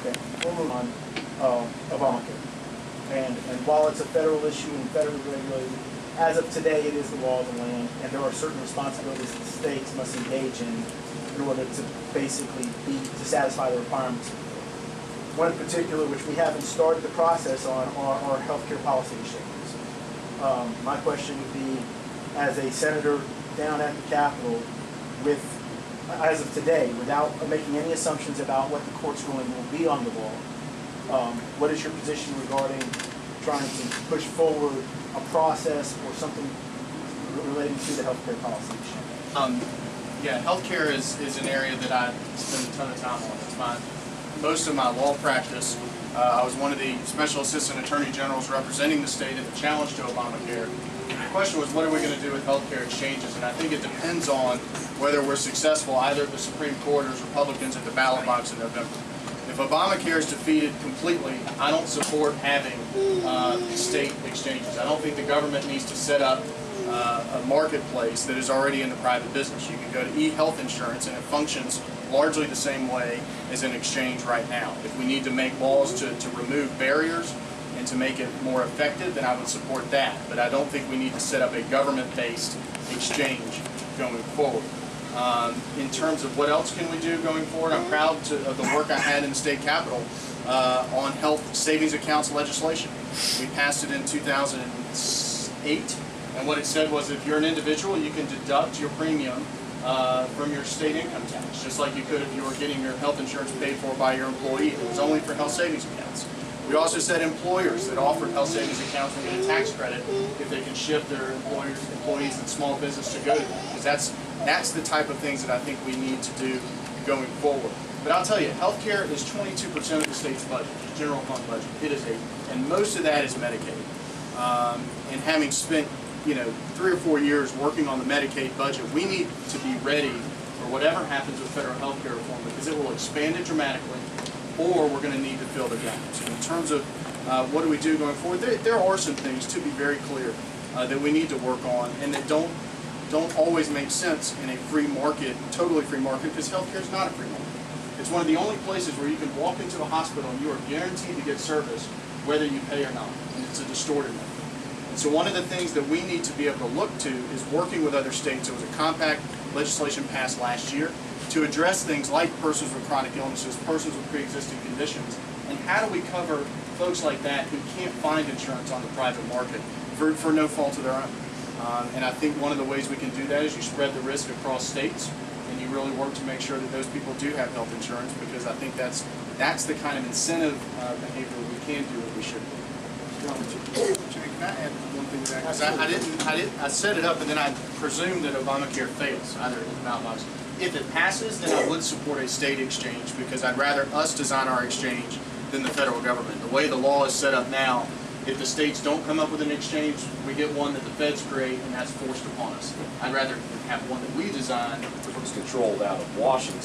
Okay, we'll move on. Obamacare. And while it's a federal issue and federally regulated, as of today it is the law of the land, and there are certain responsibilities that the states must engage in order to basically to satisfy the requirements. One in particular, which we haven't started the process on, are healthcare policy exchanges. My question would be, as a senator down at the Capitol, as of today, without making any assumptions about what the court's ruling will be on the law, what is your position regarding trying to push forward a process or something relating to the healthcare policy exchange? Yeah, healthcare is an area that I spend a ton of time on. It's most of my law practice. I was one of the Special Assistant Attorney Generals representing the state in the challenge to Obamacare. The question was, what are we going to do with healthcare exchanges? And I think it depends on whether we're successful either at the Supreme Court or as Republicans at the ballot box in November. If Obamacare is defeated completely, I don't support having state exchanges. I don't think the government needs to set up a marketplace that is already in the private business. You can go to e-health insurance and it functions largely the same way as an exchange right now. If we need to make laws to remove barriers and to make it more effective, then I would support that. But I don't think we need to set up a government-based exchange going forward. In terms of what else can we do going forward, I'm proud of the work I had in the state capitol on health savings accounts legislation. We passed it in 2008, and what it said was if you're an individual, you can deduct your premium from your state income tax, just like you could if you were getting your health insurance paid for by your employee. It was only for health savings accounts. We also said employers that offered health savings accounts will get a tax credit if they can shift their employees and small business to go to them, because that's the type of things that I think we need to do going forward. But I'll tell you, healthcare is 22% of the state's budget, general fund budget. It is and most of that is Medicaid. And having spent 3 or 4 years working on the Medicaid budget, we need to be ready for whatever happens with federal health care reform, because it will expand it dramatically, or we're going to need to fill the gaps. And in terms of what do we do going forward, there are some things, to be very clear, that we need to work on, and that don't always make sense in a free market, totally free market, because healthcare is not a free market. It's one of the only places where you can walk into a hospital and you are guaranteed to get service whether you pay or not, and it's a distorted market. And so one of the things that we need to be able to look to is working with other states. There was a compact legislation passed last year to address things like persons with chronic illnesses, persons with pre-existing conditions, and how do we cover folks like that who can't find insurance on the private market for no fault of their own. And I think one of the ways we can do that is you spread the risk across states, and you really work to make sure that those people do have health insurance, because I think that's the kind of incentive behavior we can do and we should do. Jimmy, can I add one thing to that? Because I set it up and then I presume that Obamacare fails, either in the ballot box. If it passes, then I would support a state exchange, because I'd rather us design our exchange than the federal government. The way the law is set up now, if the states don't come up with an exchange, we get one that the feds create, and that's forced upon us. I'd rather have one that we design. It's controlled out of Washington.